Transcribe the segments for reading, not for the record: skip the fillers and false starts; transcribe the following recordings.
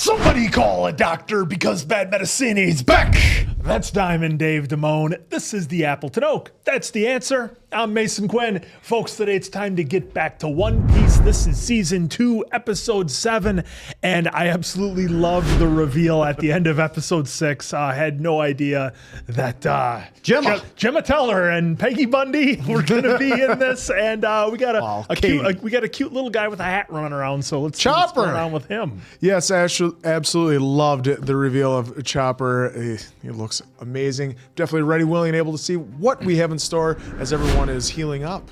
Somebody call a doctor because bad medicine is back. That's Diamond Dave Damone. This is the Appleton Oak. That's the answer. I'm Mason Quinn. Folks, today it's time to get back to One Piece. This is season 2, episode 7, and I absolutely loved the reveal at the end of episode 6. I had no idea that Gemma Teller and Peggy Bundy were going to be in this, and we got a cute little guy with a hat running around. So let's see what's going on with him. Yes, I absolutely loved the reveal of Chopper. He looks amazing. Definitely ready, willing, and able to see what we have in store as everyone is healing up.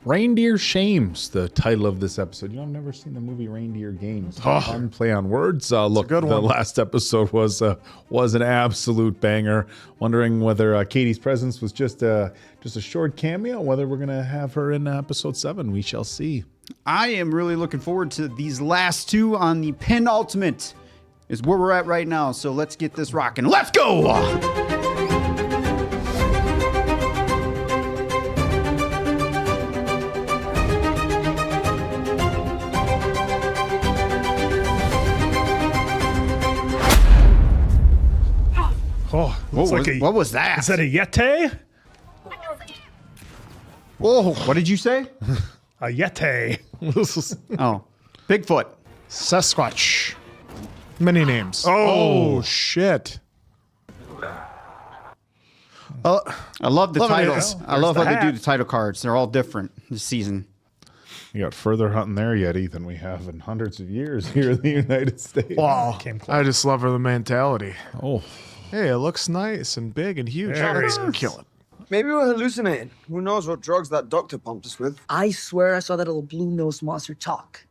Reindeer Shames, the title of this episode. You know, I've never seen the movie Reindeer Games. Fun play on words. Look, the last episode was an absolute banger. Wondering whether Katie's presence was just a short cameo, whether we're gonna have her in episode 7. We shall see. I am really looking forward to these last two on the penultimate. Is where we're at right now. So let's get this rocking. Let's go! Oh, what was that? Is that a Yeti? Whoa, what did you say? A Yeti. Oh, Bigfoot. Sasquatch. Many names. Oh, shit. I love the titles. There's I love how the they do hat. the title cards. They're all different this season. You got further hunting there, Yeti, than we have in hundreds of years here in the United States. Wow. Came close. I just love her mentality. Oh, Hey, it looks nice and big and huge. There Let's it is. kill it. Maybe we're hallucinating. Who knows what drugs that doctor pumped us with? I swear I saw that little blue-nosed monster talk.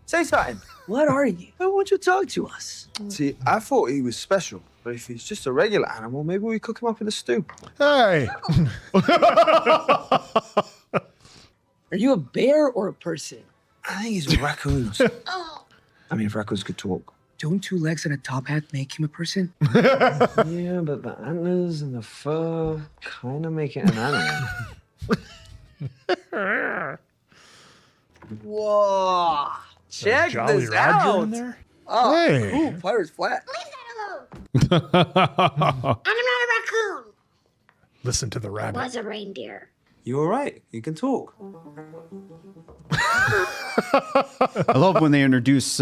Say something. What are you? Why won't you talk to us? See, I thought he was special, but if he's just a regular animal, maybe we cook him up in a stew. Hey. Are you a bear or a person? I think he's a raccoon. I mean, if raccoons could talk. Don't 2 legs and a top hat make him a person? Yeah, but the antlers and the fur kind of make it an animal. Whoa! Check Jolly this Roger out. in there? Oh, Hey. cool. Pirate's flat. I'm not a raccoon. Listen to the rabbit. Was a reindeer. You all right? You can talk. I love when they introduce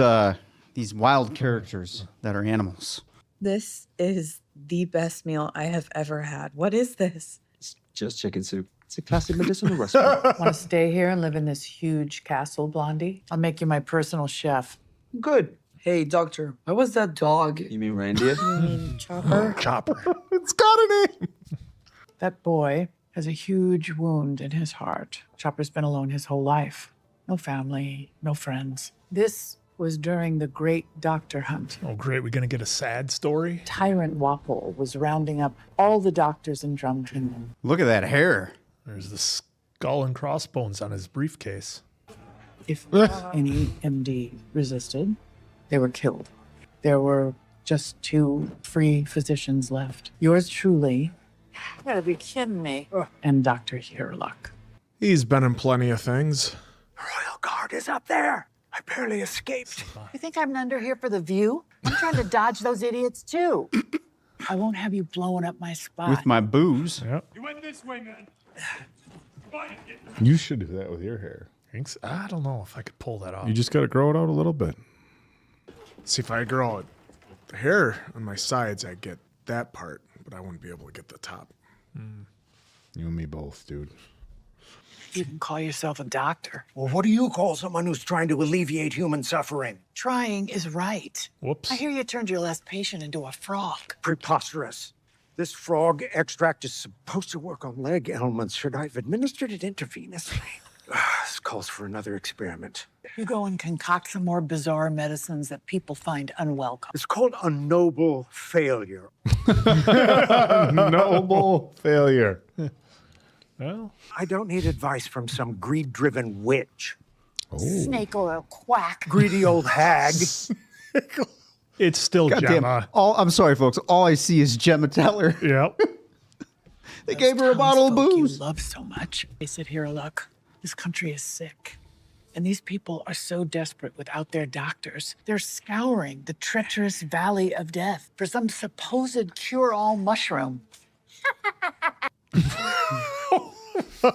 these wild characters that are animals. This is the best meal I have ever had. What is this? It's just chicken soup. It's a classic medicinal recipe. Want to stay here and live in this huge castle, Blondie? I'll make you my personal chef. Good. Hey, doctor, what was that dog? You mean reindeer? Chopper? Chopper. It's got a name. That boy has a huge wound in his heart. Chopper's been alone his whole life. No family, no friends. This was during the Great Doctor Hunt. Oh, great. We're going to get a sad story. Tyrant Wapple was rounding up all the doctors in Drum Kingdom. Look at that hair. There's the skull and crossbones on his briefcase. If any MD resisted, they were killed. There were just 2 free physicians left. Yours truly. You gotta be kidding me. And Dr. Hirluck. He's been in plenty of things. Royal Guard is up there. I barely escaped. You think I'm under here for the view? I'm trying to dodge those idiots too. I won't have you blowing up my spot. With my booze. Yep. you should do that with your hair. Thanks. I don't know if I could pull that off. You just got to grow it out a little bit. See, if I grow it, the hair on my sides, I get that part, but I wouldn't be able to get the top. You and me both, dude. You can call yourself a doctor. Well, what do you call someone who's trying to alleviate human suffering? Trying is right. Whoops. I hear you turned your last patient into a frog. Preposterous. This frog extract is supposed to work on leg ailments. Should I have administered it intravenously? This calls for another experiment. You go and concoct some more bizarre medicines that people find unwelcome. It's called a noble failure. Noble failure. Well, I don't need advice from some greed-driven witch. Snake oil quack. Greedy old hag. it's still Goddamn. Gemma. I'm sorry, folks. All I see is Gemma Teller. Yep. They gave her a bottle of Townsfolk booze. You love so much. They said, "Here, look. This country is sick. And these people are so desperate without their doctors. They're scouring the treacherous valley of death for some supposed cure-all mushroom. The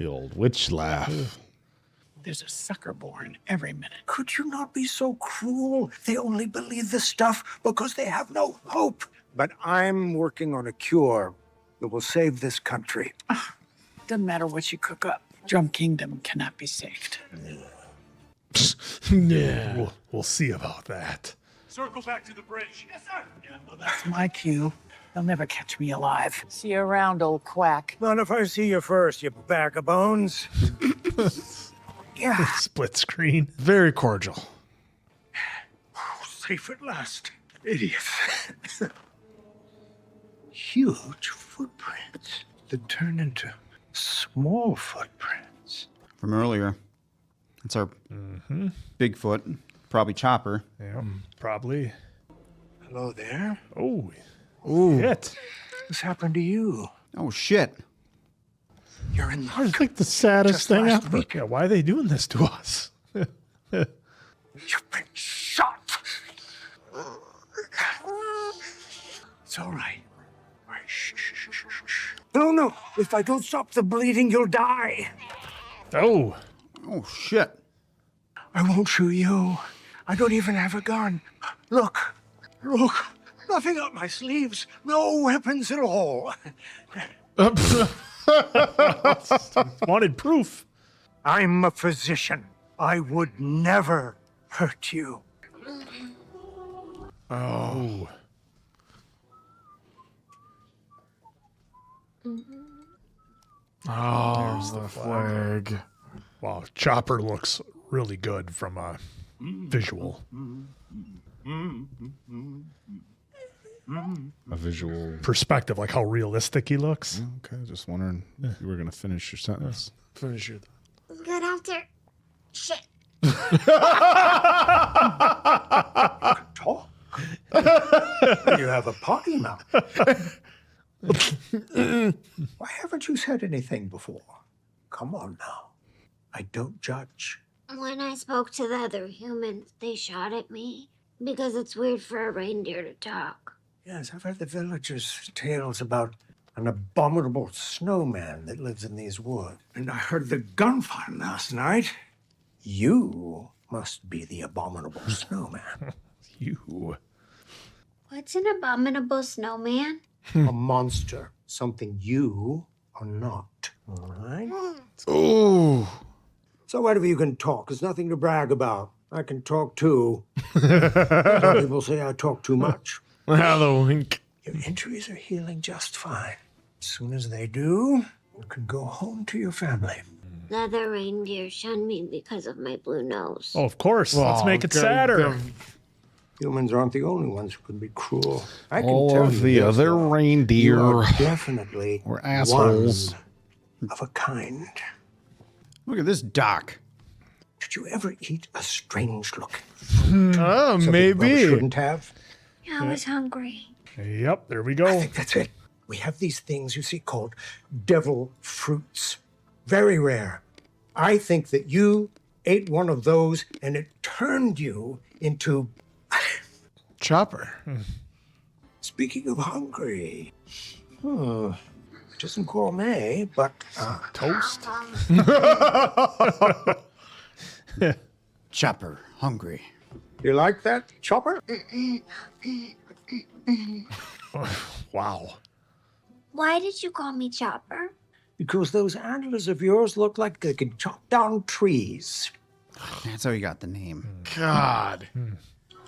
old witch laugh. There's a sucker born every minute. Could you not be so cruel? They only believe this stuff because they have no hope. But I'm working on a cure that will save this country. Doesn't matter what you cook up. Drum Kingdom cannot be saved. Yeah. We'll see about that. Circle back to the bridge. Yes, sir. Yeah, well, that's my cue. They'll never catch me alive. See you around, old quack. Not if I see you first, you bag of bones. Yeah. Split screen. Very cordial. Safe at last. Idiots. Huge footprints that turn into small footprints. From earlier. It's our Bigfoot, probably Chopper. Yeah, probably. Hello there. Oh, shit. What's happened to you? Oh, shit. You're in the... It's like the saddest Just thing last ever. week. Yeah, why are they doing this to us? You've been shot. It's all right. All right. Shh, shh, shh, shh, shh. No. If I don't stop the bleeding, you'll die. Oh. Oh, shit. I won't shoot you. I don't even have a gun. Look. Nothing up my sleeves. No weapons at all. Wanted proof. I'm a physician. I would never hurt you. Oh. Oh, there's the flag. Wow, Chopper looks really good from a visual A visual. perspective, like how realistic he looks. Okay, just wondering if you were going to finish your sentence. Finish your. Good after. Shit. Talk. You have a potty mouth. Why haven't you said anything before? Come on now. I don't judge. When I spoke to the other humans, they shot at me because it's weird for a reindeer to talk. Yes, I've heard the villagers' tales about an abominable snowman that lives in these woods. And I heard the gunfire last night. You must be the abominable snowman. You. What's an abominable snowman? A monster. Something you are not. All right? Oh. So whatever you can talk, there's nothing to brag about. I can talk too. Some people say I talk too much. The wink. Your injuries are healing just fine. As soon as they do, you can go home to your family. The other reindeer shunned me because of my blue nose. Oh, of course. Let's make it sadder. Humans aren't the only ones who can be cruel. I can All tell of you the this, other though. reindeer You are definitely were assholes. one of a kind. Look at this doc. Did you ever eat a strange-looking Oh, something you maybe. shouldn't have? I was hungry. Yep, there we I go. think that's it. We have these things you see called devil fruits. Very rare. I think that you ate one of those and it turned you into... Chopper. Speaking of hungry, it isn't gourmet, but Toast. Chopper, hungry. you like that, Chopper? Wow. Why did you call me Chopper? Because those antlers of yours look like they can chop down trees. That's how you got the name. God.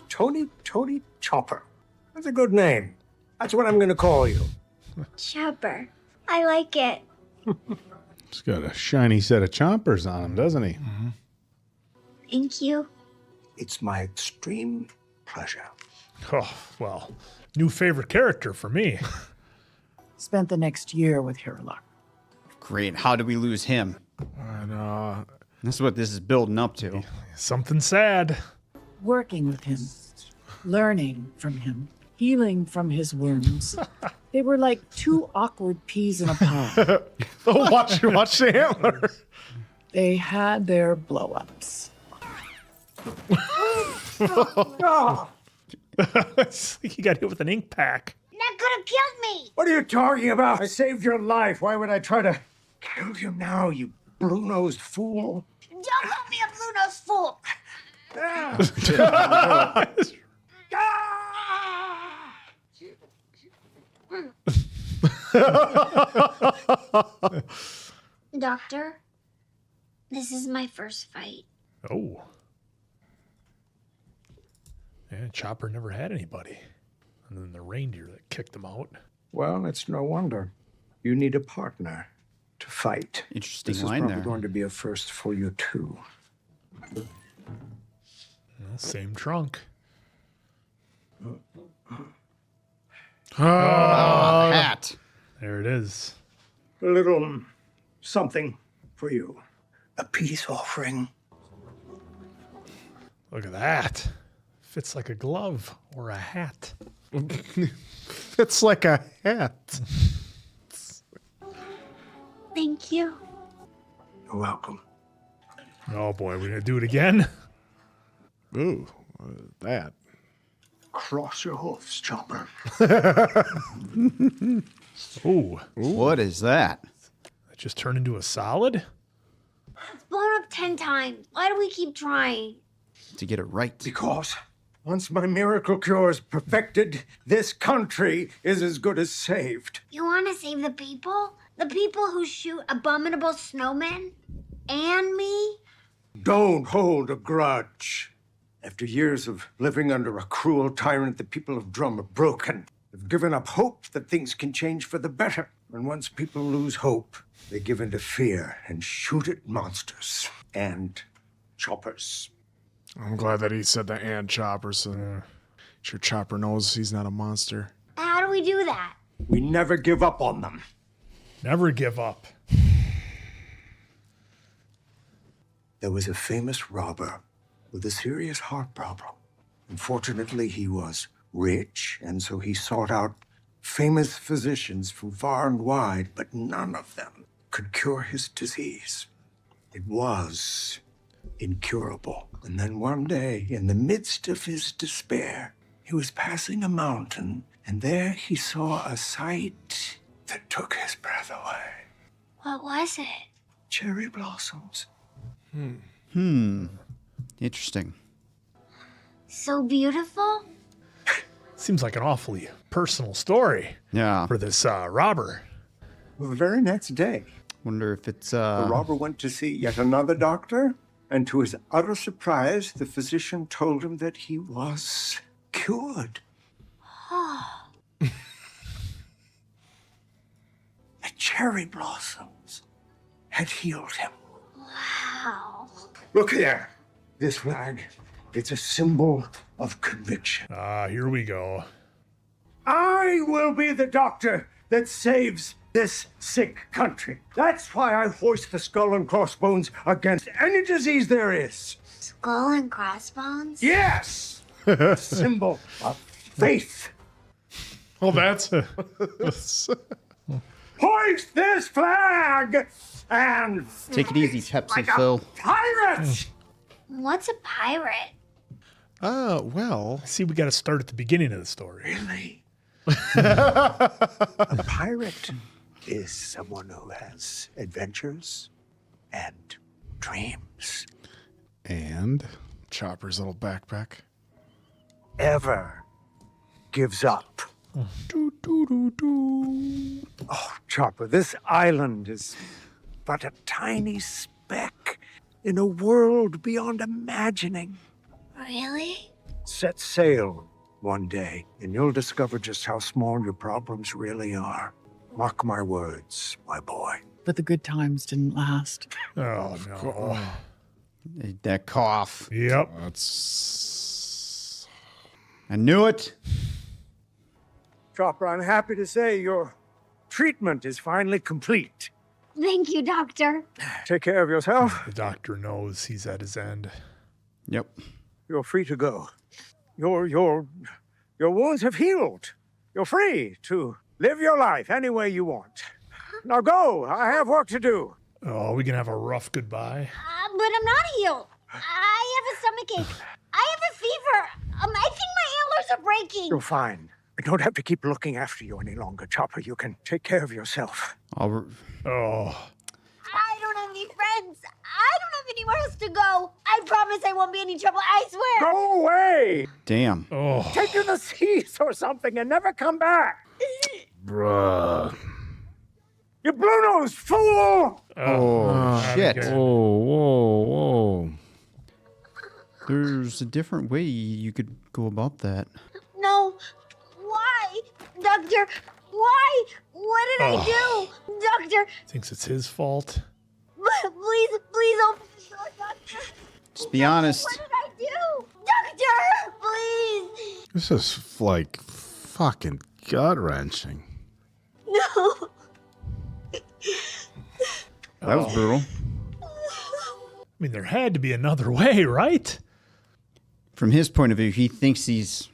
Tony Chopper. That's a good name. That's what I'm going to call you. Chopper. I like it. He's got a shiny set of chompers on him, doesn't he? Thank you. It's my extreme pleasure. Oh, well, new favorite character for me. Spent the next year with Hirulak. Great. How did we lose him? And, This is what this is building up to. Something sad. Working with him, learning from him, healing from his wounds. They were like two awkward peas in a pod. watch the antler. They had their blow-ups. He got hit with an ink pack. That could have killed me. What are you talking about? I saved your life. Why would I try to kill you now, you blue-nosed fool? Don't call me a blue-nosed fool. Doctor, this is my first fight. Oh. Yeah, Chopper never had anybody. And then the reindeer that kicked him out. Well, it's no wonder. You need a partner to fight. Interesting This line is probably there. going to be a first for you, too. Well, same trunk. Hat. There it is. A little something for you. A peace offering. Look at that. Fits like a glove or a hat. It's like a hat. Thank you. You're welcome. Oh boy, we're gonna do it again. Ooh, that. Cross your hoofs, Chopper. Ooh, What is that? that just turned into a solid? It's blown up 10 times. Why do we keep trying? To get it right. Because once my miracle cure is perfected, this country is as good as saved. You want to save the people? The people who shoot abominable snowmen? And me? Don't hold a grudge. After years of living under a cruel tyrant, the people of Drum are broken. They've given up hope that things can change for the better. And once people lose hope, they give in to fear and shoot at monsters and choppers. I'm glad that he said the and Chopper, so sure Chopper knows he's not a monster. How do we do that? We never give up on them. Never give up. There was a famous robber with a serious heart problem. Unfortunately, he was rich, and so he sought out famous physicians from far and wide, but none of them could cure his disease. It was incurable. And then one day, in the midst of his despair, he was passing a mountain, and there he saw a sight that took his breath away. What was it? Cherry blossoms. Interesting. So beautiful? Seems like an awfully personal story Yeah. for this robber. Well, the very next day, Wonder if it's the robber went to see yet another doctor, and to his utter surprise, the physician told him that he was cured. The cherry blossoms had healed him. Wow. Look there. This flag, it's a symbol of conviction. Here we go. I will be the doctor that saves this sick country. That's why I hoist the skull and crossbones against any disease there is. Skull and crossbones? Yes! A symbol of faith. Well, that's Hoist this flag and Take it easy, Pepsi Phil. pirate! What's a pirate? well, See, we got to start at the beginning of the story. Really? A pirate is someone who has adventures and dreams. and Chopper's little backpack. Ever gives up. Oh, Chopper, this island is but a tiny speck in a world beyond imagining. Really? Set sail one day, and you'll discover just how small your problems really are. Mark my words, my boy. But the good times didn't last. Oh, no. That cough. Yep. That's I knew it. Chopper, I'm happy to say your treatment is finally complete. Thank you, Doctor. Take care of yourself. The doctor knows he's at his end. Yep. You're free to go. Your wounds have healed. You're free to live your life any way you want. Now go. I have work to do. Oh, we can have a rough goodbye. But I'm not healed. I have a stomachache. I have a fever. I think my antlers are breaking. You're fine. I don't have to keep looking after you any longer, Chopper. You can take care of yourself. Oh. I don't have any friends. I don't have anywhere else to go. I promise I won't be any trouble. I swear. Go away! Damn. Oh. Take to the seas or something and never come back. Bruh. You blue-nosed fool! Shit. Okay. Whoa. There's a different way you could go about that. No. Why? Doctor, why? What did I do? Doctor, Thinks it's his fault. please open the door, Doctor. Just be honest. What did I do? Doctor, please. This is like fucking gut wrenching. No. That was brutal. I mean, there had to be another way, right? From his point of view, he thinks he's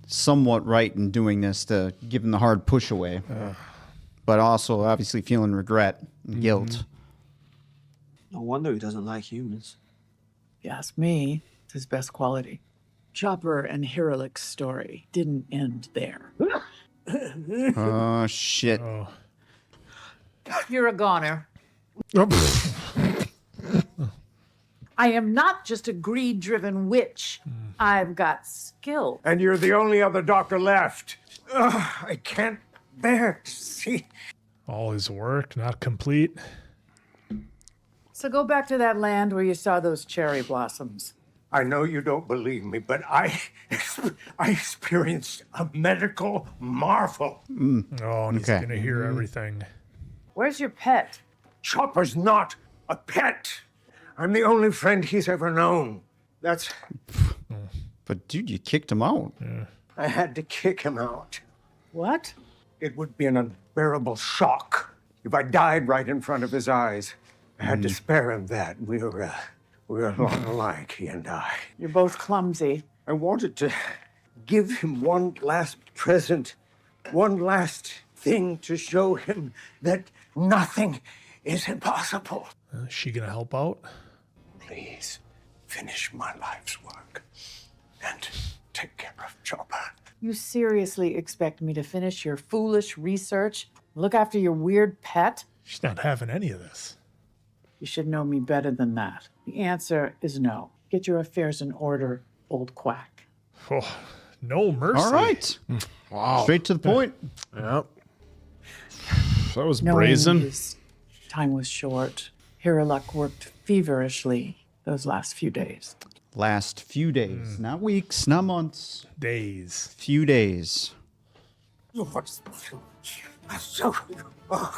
somewhat right in doing this to give him the hard push away. But also, obviously, feeling regret and guilt. No wonder he doesn't like humans. If you ask me, it's his best quality. Chopper and Hiralik's story didn't end there. Oh, shit. You're a goner. I am not just a greed-driven witch. I've got skill. And you're the only other doctor left. Ugh, I can't bear to see. All his work not complete. So go back to that land where you saw those cherry blossoms. I know you don't believe me, but I experienced a medical marvel. Oh, and he's Okay. gonna hear everything. Where's your pet? Chopper's not a pet. I'm the only friend he's ever known. That's... But, dude, you kicked him out. I had to kick him out. What? It would be an unbearable shock if I died right in front of his eyes. I had to spare him that. We're a lot alike, he and I. You're both clumsy. I wanted to give him one last present, one last thing to show him that nothing is impossible. Is she gonna help out? Please finish my life's work and take care of Chopper. You seriously expect me to finish your foolish research? Look after your weird pet? She's not having any of this. You should know me better than that. The answer is no. Get your affairs in order, old quack. Oh, no mercy. All right. Wow. Straight to the point. Yep. That was Knowing brazen. his time was short, Hiriluk worked feverishly those last few days. Last few days. Not weeks, not months. Days. Few days. Oh,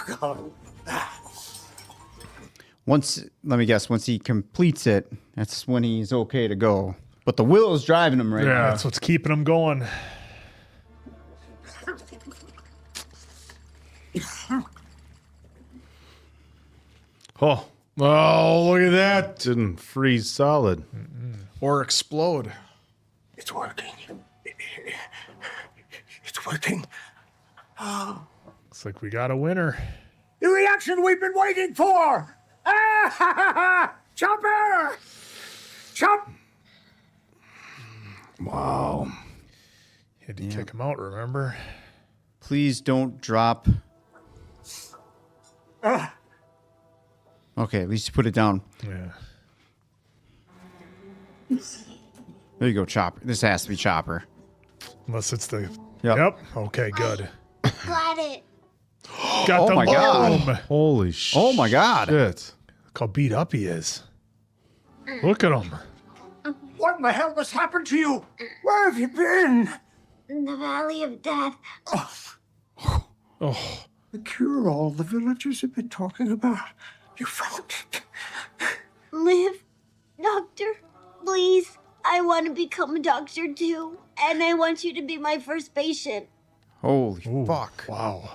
God. Let me guess, once he completes it, that's when he's okay to go. But the will is driving him right Yeah, now. that's what's keeping him going. Oh, look at that. Didn't freeze solid. Or explode. It's working. It's working. Looks like we got a winner. The reaction we've been waiting for! Ah, ha, ha, ha. Chopper! Chop! Wow. You had to kick him out, remember? Please don't drop. Okay, at least you put it down. Yeah. There you go, Chopper. This has to be Chopper. Unless it's the... Yep. Okay, good. Got it. Got Oh the my God. boom. Holy shit. Oh my God. Look how beat up he is. Look at him. What in the hell has happened to you? Where have you been? In the Valley of Death. Oh, The cure all the villagers have been talking about. You found it. Live, doctor, please. I want to become a doctor too. And I want you to be my first patient. Holy fuck. wow.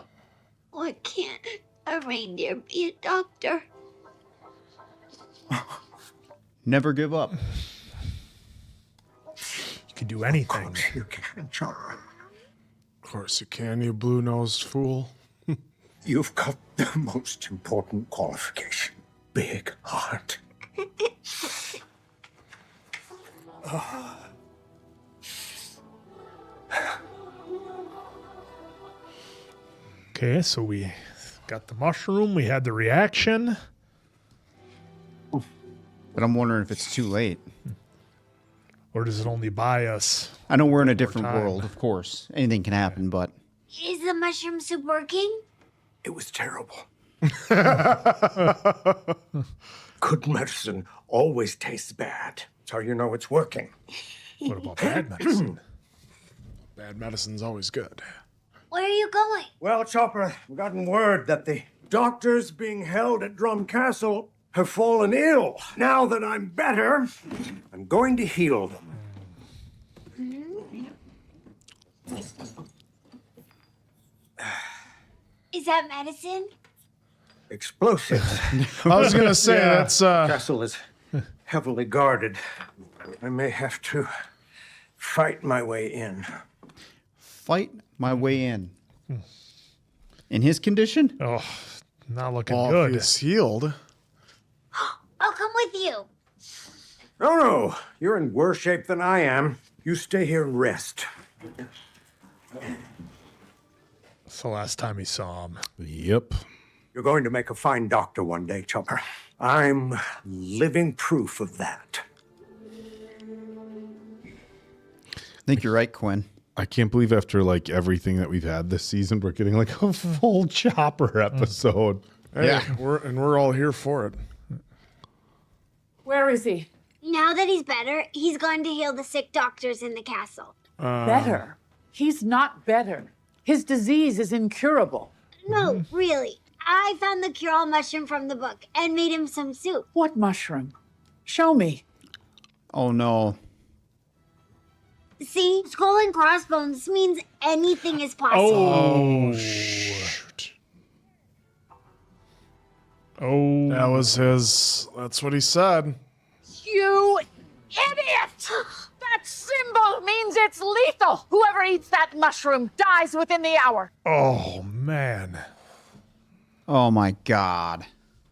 Why can't a reindeer be a doctor? Never give up. You can do anything. You can, Chopper. Of course you can, you blue-nosed fool. You've got the most important qualification. big heart. Okay, so we got the mushroom. We had the reaction. But I'm wondering if it's too late. Or does it only buy us? I know we're in a different time. world, of course. Anything can happen, but Is the mushroom soup working? It was terrible. Good medicine always tastes bad. That's how you know it's working. What about bad medicine? Bad medicine's always good. Where are you going? Well, Chopper, I've gotten word that the doctors being held at Drum Castle have fallen ill. Now that I'm better, I'm going to heal them. Is that medicine? Explosives. I was gonna say that's Castle is heavily guarded. I may have to fight my way in. fight my way in. In his condition? Oh, not looking well, good. if he's healed. I'll come with you. No, you're in worse shape than I am. You stay here and rest. It's the last time he saw him. Yep. You're going to make a fine doctor one day, Chopper. I'm living proof of that. I think you're right, Quinn. I can't believe after like everything that we've had this season, we're getting like a full Chopper episode. Hey, we're all here for it. Where is he? Now that he's better, he's going to heal the sick doctors in the castle. Better. He's not better. His disease is incurable. No, really. I found the cure-all mushroom from the book and made him some soup. What mushroom? Show me. Oh no. See, skull and crossbones means anything is possible. Oh, shoot. Oh. That was his. That's what he said. You idiot! That symbol means it's lethal. Whoever eats that mushroom dies within the hour. Oh, man. Oh my God.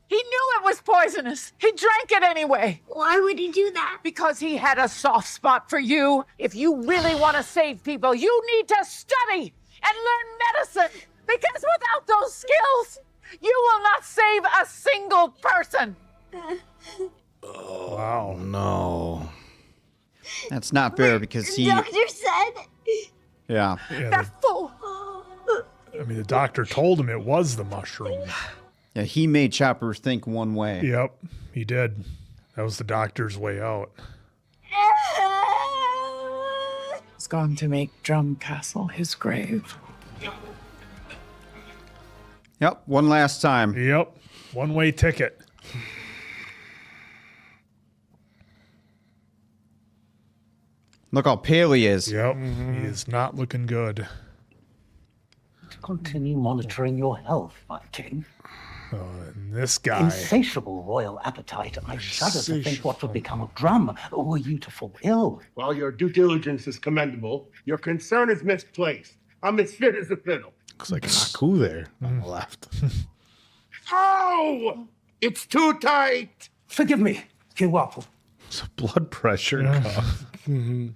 He knew it was poisonous. He drank it anyway. Why would he do that? Because he had a soft spot for you. If you really want to save people, you need to study and learn medicine. Because without those skills, you will not save a single person. Wow. No. That's not fair because The he. doctor said. Yeah. Yeah, That fool. I mean, the doctor told him it was the mushroom. Yeah, he made Chopper think one way. Yep, he did. That was the doctor's way out. He's going to make Drum Castle his grave. Yep, one last time. Yep, one-way ticket. Look how pale he is. Yep, he is not looking good. Continue monitoring your health, my king. And this guy. Insatiable royal appetite. I shudder to think what would become of Drum were you to fall ill. While your due diligence is commendable, your concern is misplaced. I'm as fit as a fiddle. Looks like a Haku there on the left. Ow! It's too tight! Forgive me, King Waffle. It's a blood pressure cuff. And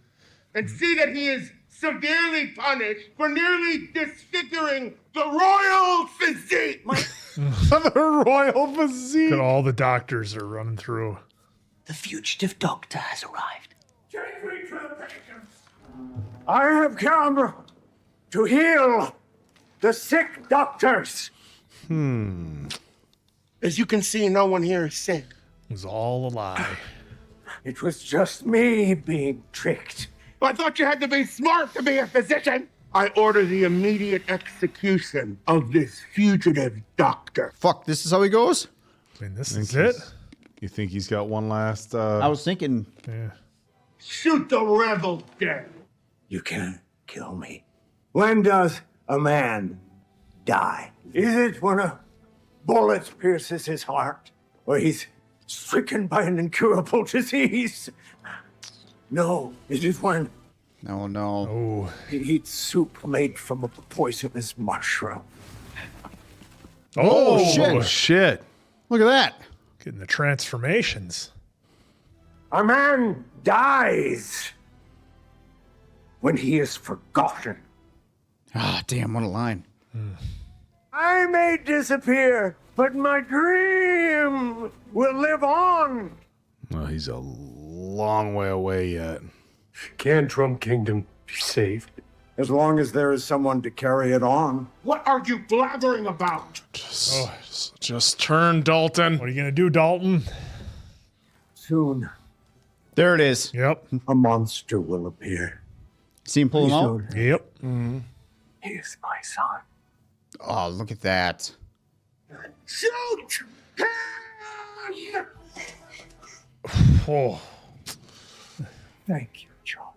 see that he is severely punished for nearly disfiguring the royal physique! The royal physique. Look at all the doctors are running through. The fugitive doctor has arrived. I have come to heal the sick doctors. As you can see, no one here is sick. It was all a lie. It was just me being tricked. I thought you had to be smart to be a physician. I order the immediate execution of this fugitive doctor. Fuck, this is how he goes? I mean, this is it. You think he's got one last? I was thinking. Yeah. Shoot the rebel dead. You can't kill me. When does a man die? Is it when a bullet pierces his heart? Or he's stricken by an incurable disease? No, it is when No, no. Oh, he eats soup made from a poisonous mushroom. oh, shit. Oh shit! Look at that. Getting the transformations. A man dies when he is forgotten. Ah, damn, what a line. I may disappear, but my dream will live on. Well, he's a long way away yet. Can Drum Kingdom be saved? As long as there is someone to carry it on. What are you blathering about? Just turn, Dalton. What are you going to do, Dalton? Soon, There it is. Yep. a monster will appear. See him pull him out? Yep. He is my son. Oh, look at that. Shoot! Oh. Thank you, Chopper.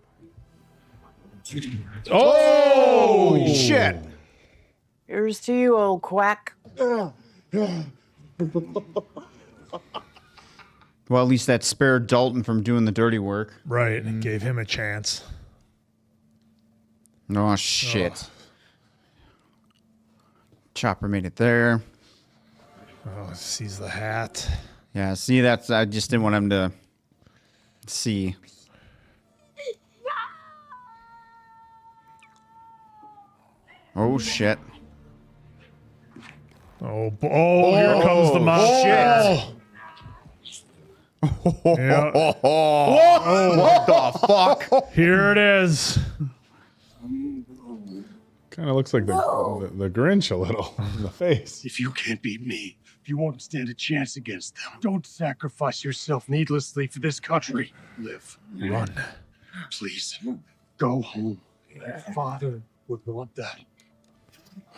Oh, shit. Here's to you, old quack. Well, at least that spared Dalton from doing the dirty work. Right. And gave him a chance. Oh, shit. Chopper made it there. Oh, sees the hat. Yeah, see, that's, I just didn't want him to see. Oh, shit. Oh, here comes the monster. Yeah. What the fuck? Here it is. Kind of looks like the Grinch a little in the face. If you can't beat me, if you won't stand a chance against them, don't sacrifice yourself needlessly for this country. Live. Run. Please, go home. Your father would want that.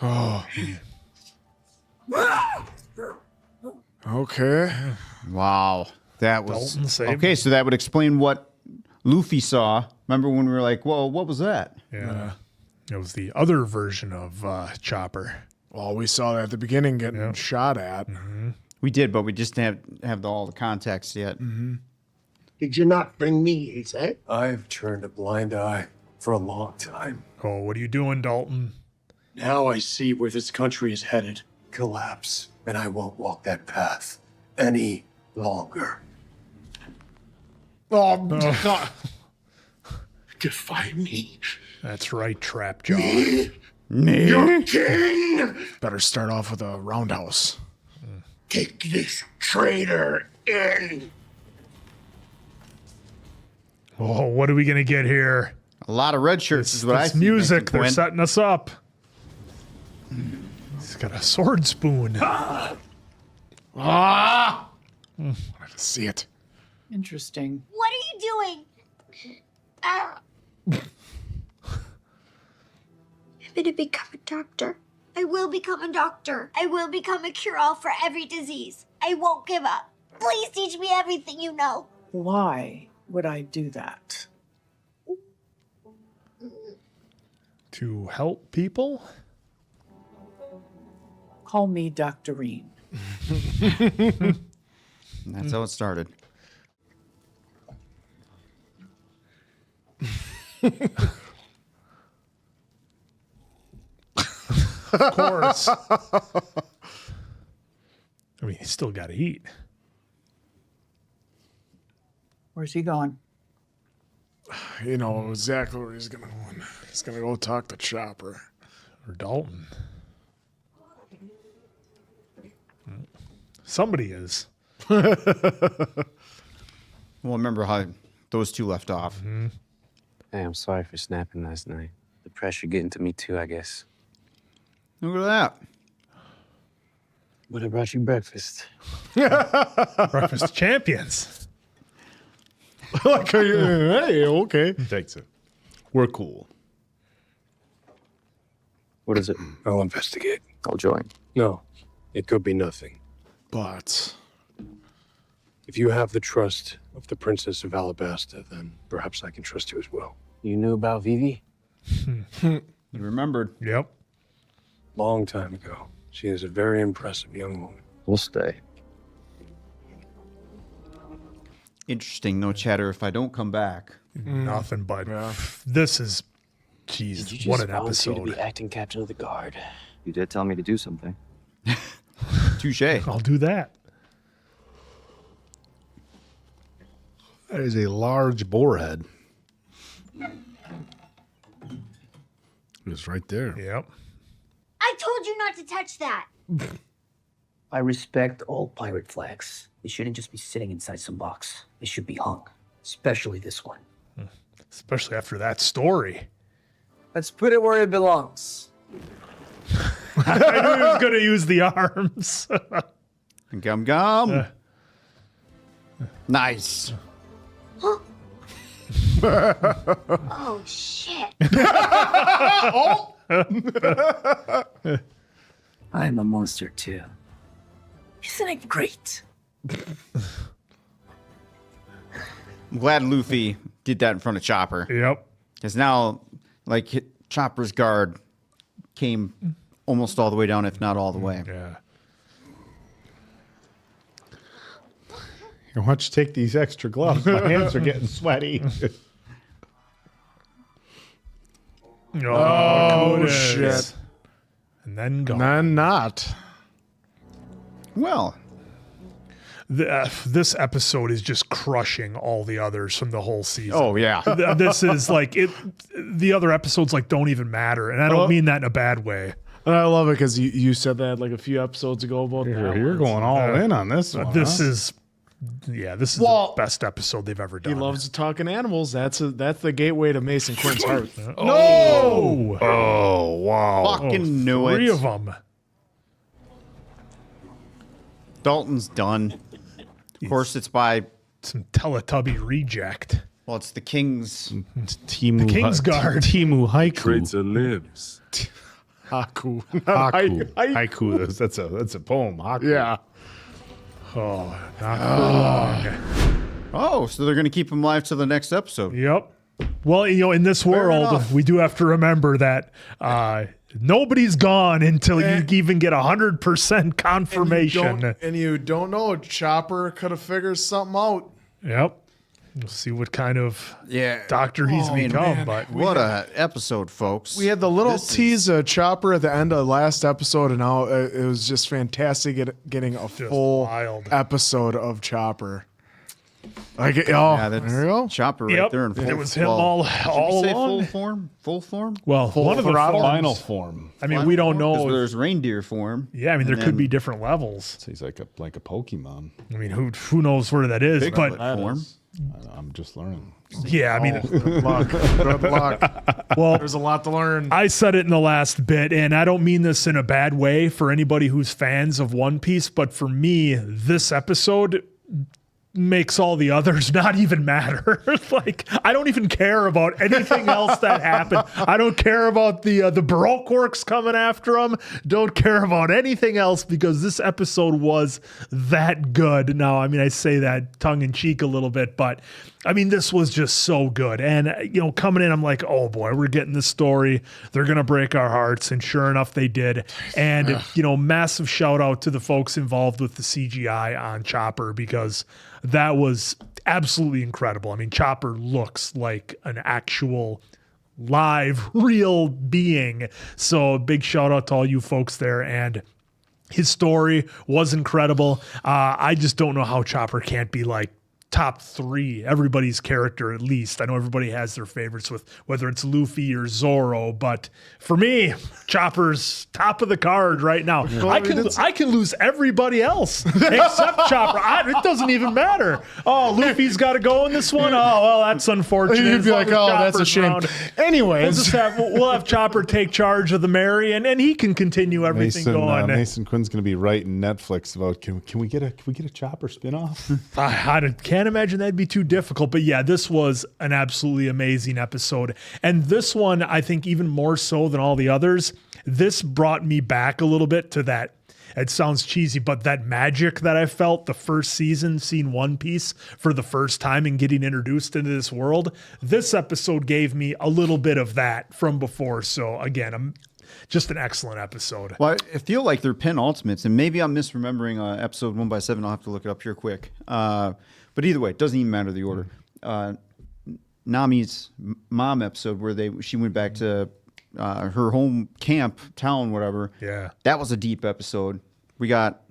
Oh. Okay. Wow. That was... Dalton saved Okay, so that would explain what Luffy saw. Remember when we were like, whoa, what was that? Yeah. It was the other version of Chopper. Well, we saw that at the beginning getting shot at. We did, but we just didn't have all the context yet. Did you not bring me, he said? I've turned a blind eye for a long time. Oh, what are you doing, Dalton? Now I see where this country is headed. Collapse. And I won't walk that path any longer. Oh, God. Defy me. That's right, Trapjaw. Your king! Better start off with a roundhouse. Take this traitor in. Oh, what are we going to get here? A lot of red shirts is what I This see. music, they're Quinn. setting us up. He's got a sword spoon. Ah! I have to see it. Interesting. What are you doing? Ah. I'm gonna become a doctor. I will become a doctor. I will become a cure-all for every disease. I won't give up. Please teach me everything you know. Why would I do that? To help people? Call me Doctorine. That's how it started. Of course. I mean, he's still got to eat. Where's he going? You know exactly where he's gonna go. He's gonna go talk to Chopper. Or Dalton. Somebody is. Well, remember how those two left off. Hey, I'm sorry for snapping last night. The pressure getting to me too, I guess. Look at that. But I brought you breakfast. Breakfast champions. Like, hey, okay. Takes it. We're cool. What is it? I'll investigate. I'll join. No, it could be nothing. But If you have the trust of the Princess of Alabasta, then perhaps I can trust you as well. You knew about Vivi? You remembered. Yep. Long time ago. She is a very impressive young woman. We'll stay. Interesting. No chatter if I don't come back. Nothing but this is, Did you jeez, what just an volunteer episode. to be acting captain of the guard? You did tell me to do something. Touche. I'll do that. That is a large boar head. It's right there. Yep. I told you not to touch that. I respect all pirate flags. They shouldn't just be sitting inside some box. They should be hung, especially this one. Especially after that story. Let's put it where it belongs. I knew he was going to use the arms. Gum. Nice. Oh, shit. I'm a monster too. Isn't it great? I'm glad Luffy did that in front of Chopper. Yep. Because now, like, Chopper's guard came almost all the way down, if not all the way. Yeah. Why don't you take these extra gloves? My hands are getting sweaty. Oh, shit. And then gone. And then not. Well, this episode is just crushing all the others from the whole season. Oh, yeah. This is like it. The other episodes like don't even matter, and I don't mean that in a bad way. And I love it because you said that like a few episodes ago about that. You're going all in on this one. This huh? is, this is the best episode they've ever He done. loves talking animals. That's the gateway to Mason Quinn's heart. No! Oh, wow. fucking knew Three it. of them. Dalton's done. Of course, it's by, Some Teletubby reject. well, it's the King's. Timu, King's Guard. Timu Haiku. Traitor lives. Haku. Haiku. That's a poem. Haku. Yeah. Oh, not for long. Oh, so they're going to keep him alive till the next episode. Yep. Well, in this world, enough. we do have to remember that nobody's gone until you even get 100% confirmation. And you don't know. Chopper could have figured something out. Yep. We'll see what kind of Yeah. doctor he's become. Man, But what a episode, folks. We had the little tease of Chopper at the end of last episode, and now it was just fantastic getting a full wild. episode of Chopper. Like, Yeah, that's there you go. Chopper right Yep. there in full It was him well, all should we along. say full form? Full form? Well, one of the throttle. forms, Final form. I mean, we don't 'Cause know. there's reindeer form. Yeah, I mean, there and could then be different levels. So he's like a Pokemon. I mean, who knows where that is? Bigfoot But form. I'm just learning. yeah, I mean, Good luck. Good luck. well, There's a lot to learn. I said it in the last bit, and I don't mean this in a bad way for anybody who's fans of One Piece, but for me, this episode makes all the others not even matter. Like, I don't even care about anything else that happened. I don't care about the Baroque works coming after them. Don't care about anything else because this episode was that good. Now, I mean, I say that tongue in cheek a little bit, but I mean, this was just so good. And, coming in, I'm like, oh boy, we're getting this story. They're going to break our hearts. And sure enough, they did. And, massive shout out to the folks involved with the CGI on Chopper because that was absolutely incredible. I mean, Chopper looks like an actual live, real being. So big shout out to all you folks there. And his story was incredible. I just don't know how Chopper can't be like top three, everybody's character at least. I know everybody has their favorites with whether it's Luffy or Zoro, but for me, Chopper's top of the card right now. I can lose everybody else except Chopper. It doesn't even matter. Oh, Luffy's got to go in this one. Oh, well, that's unfortunate. You'd be As long like, as oh, that's a Chopper's shame. around. Anyways, We'll have Chopper take charge of the Mary, and he can continue everything going. Mason Quinn's going to be writing Netflix about can we get a Chopper spinoff? I can't imagine that'd be too difficult, but yeah, this was an absolutely amazing episode. And this one, I think even more so than all the others, this brought me back a little bit to that. It sounds cheesy, but that magic that I felt the first season, seeing One Piece for the first time and getting introduced into this world, this episode gave me a little bit of that from before. So again, just an excellent episode. Well, I feel like they're penultimates, and maybe I'm misremembering episode 1x7. I'll have to look it up here quick. But either way, it doesn't even matter the order. Nami's mom episode where she went back to her home camp, town, whatever. Yeah. That was a deep episode. We got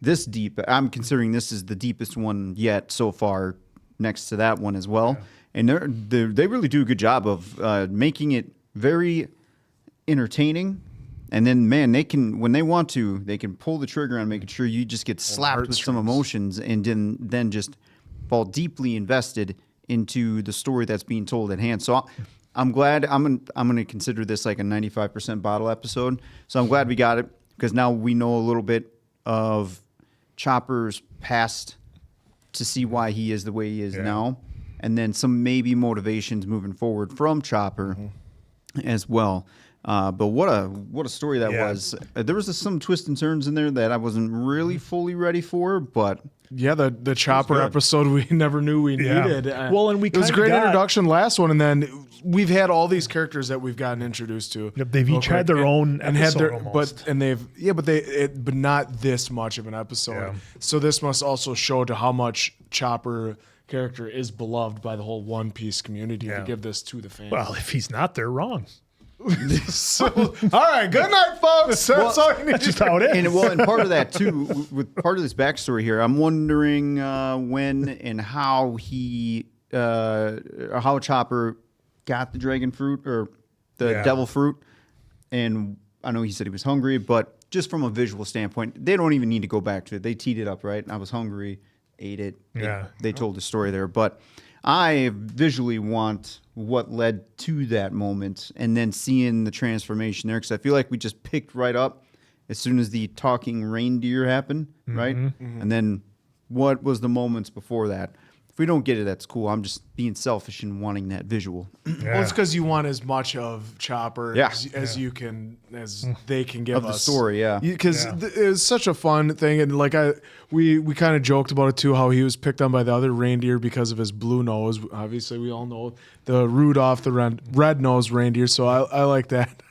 this deep. I'm considering this is the deepest one yet so far next to that one as well. And they really do a good job of making it very entertaining. And then, man, they can, when they want to, they can pull the trigger on making sure you just get slapped with some emotions and then just fall deeply invested into the story that's being told at hand. So I'm glad I'm going to consider this like a 95% bottle episode. So I'm glad we got it because now we know a little bit of Chopper's past to see why he is the way he is now. And then some maybe motivations moving forward from Chopper as well. But what a story that was. There was some twists and turns in there that I wasn't really fully ready for, but the Chopper episode we never knew we needed. Well, and it was a great introduction last one, and then we've had all these characters that we've gotten introduced to. Yep, they've each had their own and episode had their almost. but not this much of an episode. Yeah. So this must also show to how much Chopper character is beloved by the whole One Piece community to give this to the fans. Well, if he's not, they're wrong. So, all right, good night, folks. That's all you need. That's just how it is. And part of that too, with part of this backstory here, I'm wondering when and how how Chopper got the dragon fruit or the devil fruit. And I know he said he was hungry, but just from a visual standpoint, they don't even need to go back to it. They teed it up, right? I was hungry, ate it. They told the story there, but I visually want what led to that moment and then seeing the transformation there because I feel like we just picked right up as soon as the talking reindeer happened, right? And then what was the moments before that? If we don't get it, that's cool. I'm just being selfish and wanting that visual. Well, it's because you want as much of Chopper as you can, as they can give of us. The story, Because it was such a fun thing, and like we kind of joked about it too, how he was picked on by the other reindeer because of his blue nose. Obviously, we all know the Rudolph, the red-nosed reindeer. So I like that.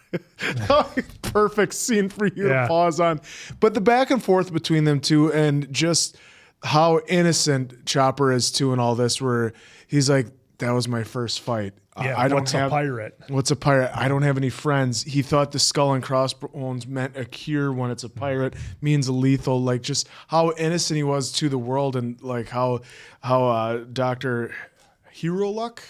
Perfect scene for you to pause on. But the back and forth between them two, and just how innocent Chopper is too in all this, where he's like, that was my first fight. What's a pirate? What's a pirate? I don't have any friends. He thought the skull and crossbones meant a cure when it's a pirate, means lethal. Like just how innocent he was to the world, and like how Dr. Hiroluck,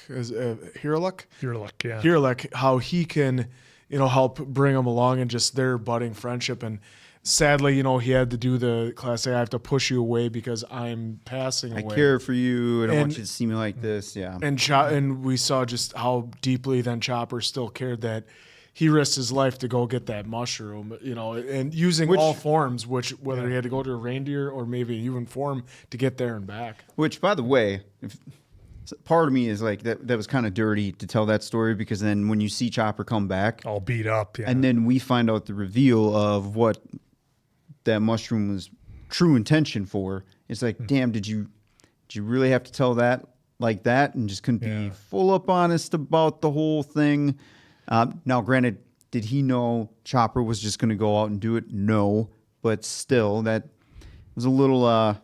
how he can, help bring him along and just their budding friendship. And sadly, he had to do the classic, I have to push you away because I'm passing away. I care for you. I don't want you to see me like this. Yeah. And we saw just how deeply then Chopper still cared that he risked his life to go get that mushroom, and using all forms, whether he had to go to a reindeer or maybe a human form to get there and back. Which, by the way, part of me is like, that was kind of dirty to tell that story because then when you see Chopper come back. All beat up. Yeah. And then we find out the reveal of what that mushroom was true intention for. It's like, damn, did you really have to tell that like that and just couldn't be full up honest about the whole thing? Now, granted, did he know Chopper was just going to go out and do it? No, but still, that was a little.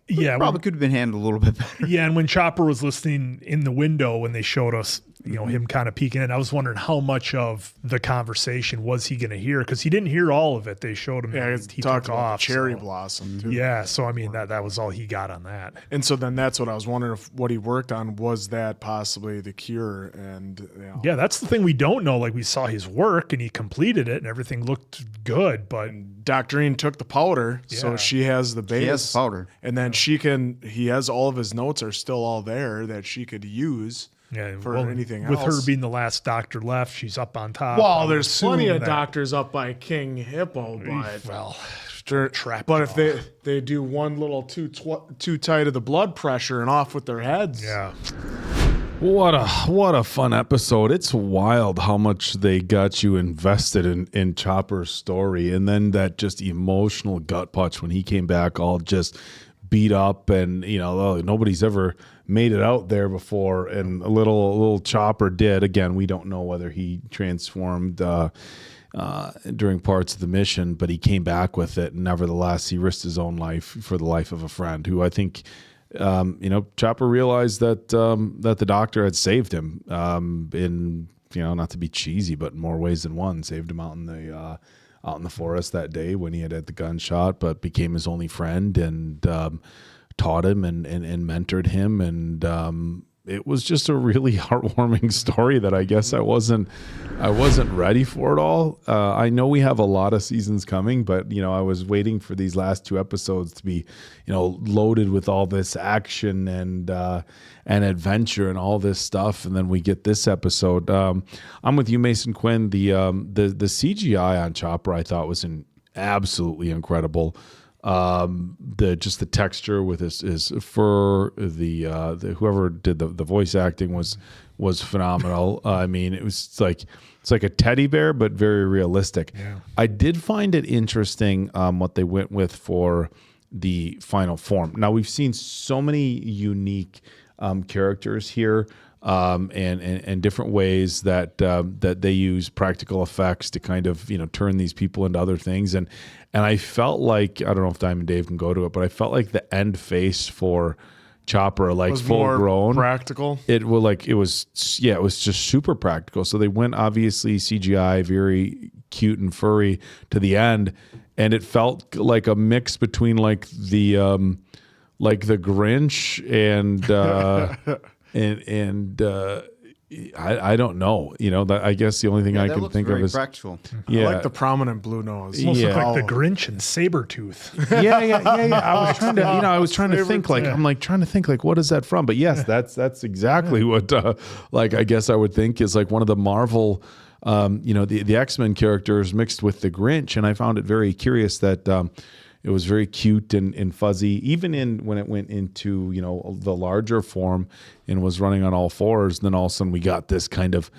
Probably could have been handled a little bit better. Yeah, and when Chopper was listening in the window when they showed us, him kind of peeking in, I was wondering how much of the conversation was he going to hear, because he didn't hear all of it. They showed him. Yeah, he talked took about off. Cherry Blossom too. Yeah, so I mean that was all he got on that. And so then that's what I was wondering, if what he worked on was that possibly the cure. And yeah, that's the thing we don't know. Like, we saw his work and he completed it and everything looked good, but Doctorine took the powder, so she has the base. He has powder, and then he has all of his notes are still all there that she could use. For anything else. With her being the last doctor left, she's up on top. Well, there's plenty of doctors up by King Hippo, but if they do one little too tight of the blood pressure and off with their heads. Yeah. What a fun episode. It's wild how much they got you invested in Chopper's story, and then that just emotional gut punch when he came back all just beat up, and nobody's ever made it out there before, and a little Chopper did. Again, we don't know whether he transformed during parts of the mission, but he came back with it, and nevertheless he risked his own life for the life of a friend who I think Chopper realized that the doctor had saved him in not to be cheesy, but in more ways than one. Saved him out in the forest that day when he had the gunshot, but became his only friend and taught him and mentored him, and it was just a really heartwarming story that I guess I wasn't ready for it all. I know we have a lot of seasons coming, but I was waiting for these last 2 episodes to be, loaded with all this action and adventure and all this stuff, and then we get this episode. I'm with you, Mason Quinn. The CGI on Chopper I thought was absolutely incredible. The texture with his fur, the whoever did the voice acting was phenomenal. I mean, it's like a teddy bear, but very realistic. Yeah. I did find it interesting what they went with for the final form. Now we've seen so many unique characters here. And different ways that they use practical effects to kind of turn these people into other things, and I felt like, I don't know if Diamond Dave can go to it, but I felt like the end face for Chopper, like was full grown, practical. It was just super practical. So they went obviously CGI, very cute and furry to the end, and it felt like a mix between like the Grinch and I don't know. I guess the only thing I can think of is practical. Yeah, I like the prominent blue nose. Almost look like the Grinch and Sabretooth. Yeah. I was trying to think like, what is that from? But yes, that's exactly what I guess I would think is like one of the Marvel, the X-Men characters mixed with the Grinch, and I found it very curious that. It was very cute and fuzzy, even when it went into the larger form and was running on all fours. And then all of a sudden we got this kind of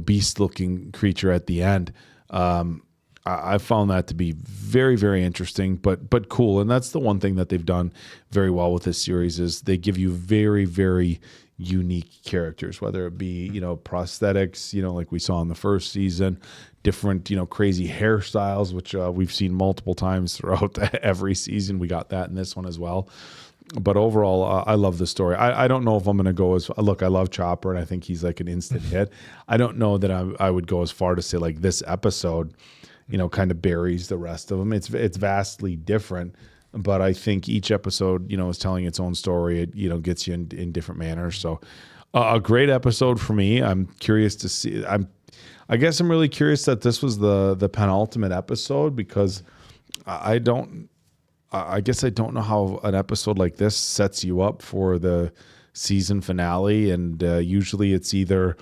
beast-looking creature at the end. I found that to be very, very interesting, but cool. And that's the one thing that they've done very well with this series is they give you very, very unique characters, whether it be prosthetics, like we saw in the first season, different crazy hairstyles, which we've seen multiple times throughout every season. We got that in this one as well. But overall, I love the story. I don't know if I'm going to go as look. I love Chopper, and I think he's like an instant hit. I don't know that I would go as far to say like this episode, kind of buries the rest of them. It's vastly different. But I think each episode, is telling its own story. It, gets you in different manners. So a great episode for me. I'm curious to see. I guess I'm really curious that this was the penultimate episode because I guess I don't know how an episode like this sets you up for the season finale, and usually it's either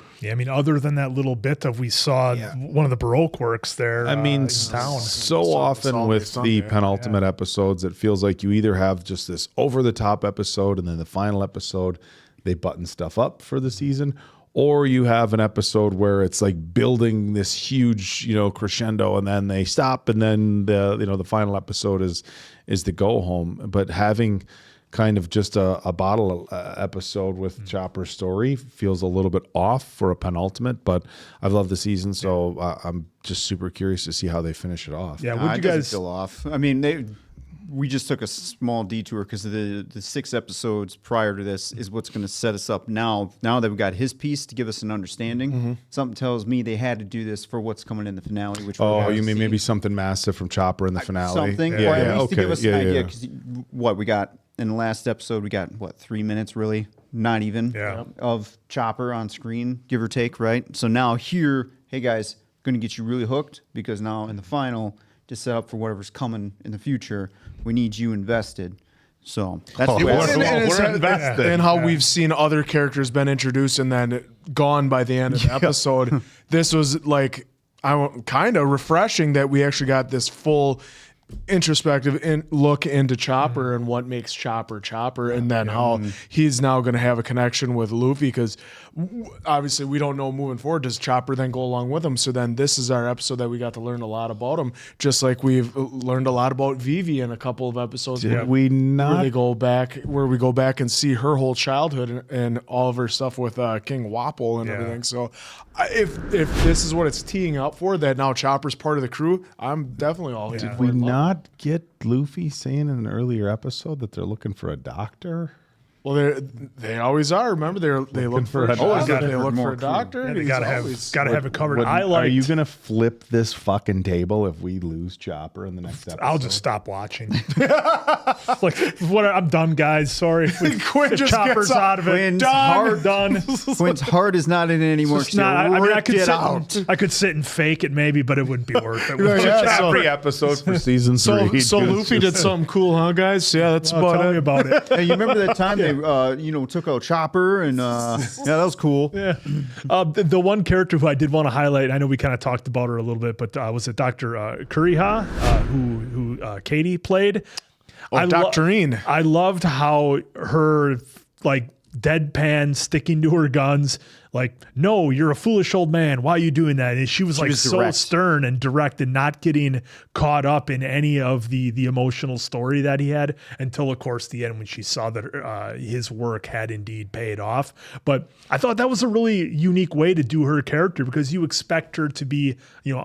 other than that little bit of we saw one of the Baroque works there. in town. So often with the Sunday, penultimate episodes, it feels like you either have just this over the top episode, and then the final episode they button stuff up for the season, or you have an episode where it's like building this huge crescendo, and then they stop, and then the final episode is the go home. But having kind of just a bottle episode with Chopper's story feels a little bit off for a penultimate, but I've loved the season, so I'm just super curious to see how they finish it off. Yeah, would you guys feel off? I mean, we just took a small detour because the 6 episodes prior to this is what's going to set us up now. Now that we've got his piece to give us an understanding, something tells me they had to do this for what's coming in the finale. Which you mean maybe something massive from Chopper in the finale? Something, or at least to give us an idea. Because what we got in the last episode, we got 3 minutes really, not even of Chopper on screen, give or take, right? So now here, hey guys, going to get you really hooked because now in the final, to set up for whatever's coming in the future, we need you invested. So that's the way we're invested. And how we've seen other characters been introduced and then gone by the end of the episode. This was like kind of refreshing that we actually got this full introspective look into Chopper and what makes Chopper, and then how he's now going to have a connection with Luffy, because obviously we don't know moving forward, does Chopper then go along with him? So then this is our episode that we got to learn a lot about him, just like we've learned a lot about Vivi in a couple of episodes. Did we not? Where we go back and see her whole childhood and all of her stuff with King Wapol and everything. So if this is what it's teeing up for, that now Chopper's part of the crew, I'm definitely all in. Did we not get Luffy saying in an earlier episode that they're looking for a doctor? Well, they always are. Remember, they look for a doctor. They look for a doctor. Yeah, they gotta have it covered. Are you gonna flip this fucking table if we lose Chopper in the next episode? I'll just stop watching. I'm done, guys. Sorry. Quinn just Chopper's gets up. out of it. Quinn's Done. Quinn's heart is not in it anymore. It's not, I mean, I I could sit and fake it maybe, but it wouldn't be worth it. Every episode for season 3. So Luffy did something cool, huh, guys? Yeah, that's about Tell it. me about it. Hey, you remember that time they took out Chopper and yeah, that was cool. Yeah. The one character who I did want to highlight, I know we kind of talked about her a little bit, but was it Dr. Kuriha, who Katie played? Doctorine. I loved how her deadpan sticking to her guns, no, you're a foolish old man. Why are you doing that? And she was so direct. stern and direct and not getting caught up in any of the emotional story that he had until, of course, the end when she saw that his work had indeed paid off. But I thought that was a really unique way to do her character because you expect her to be,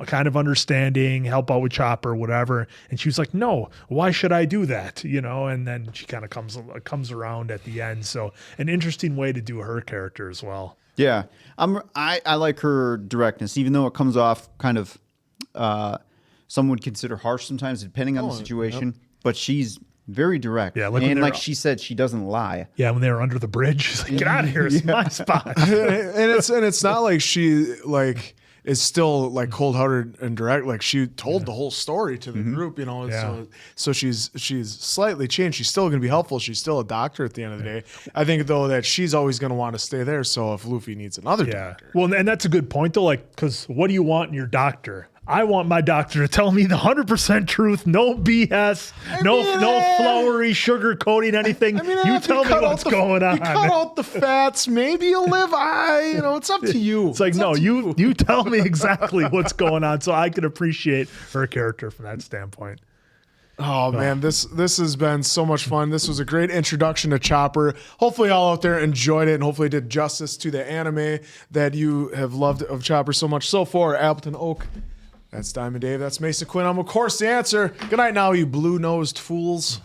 kind of understanding, help out with Chopper, whatever. And she was like, no, why should I do that? And then she kind of comes around at the end. So an interesting way to do her character as well. Yeah, I like her directness, even though it comes off kind of some would consider harsh sometimes, depending on the situation. Yep. But she's very direct. Yeah, and like she said, she doesn't lie. Yeah, when they were under the bridge, she's like, "Get out of here! It's my spot." and it's not like she is still cold-hearted and direct. Like she told the whole story to the group, So she's slightly changed. She's still going to be helpful. She's still a doctor at the end of the day. I think though that she's always going to want to stay there. So if Luffy needs another doctor, well, and that's a good point though. Because what do you want in your doctor? I want my doctor to tell me the 100% truth, no BS, no flowery sugar coating anything. You tell me what's going on. You cut out the fats, maybe you'll live. It's up to you. It's you tell me exactly what's going on so I can appreciate her character from that standpoint. Oh man, this has been so much fun. This was a great introduction to Chopper. Hopefully all out there enjoyed it and hopefully did justice to the anime that you have loved of Chopper so much. So for Appleton Oak, that's Diamond Dave. That's Mason Quinn. I'm, of course, the answer. Good night now, you blue-nosed fools.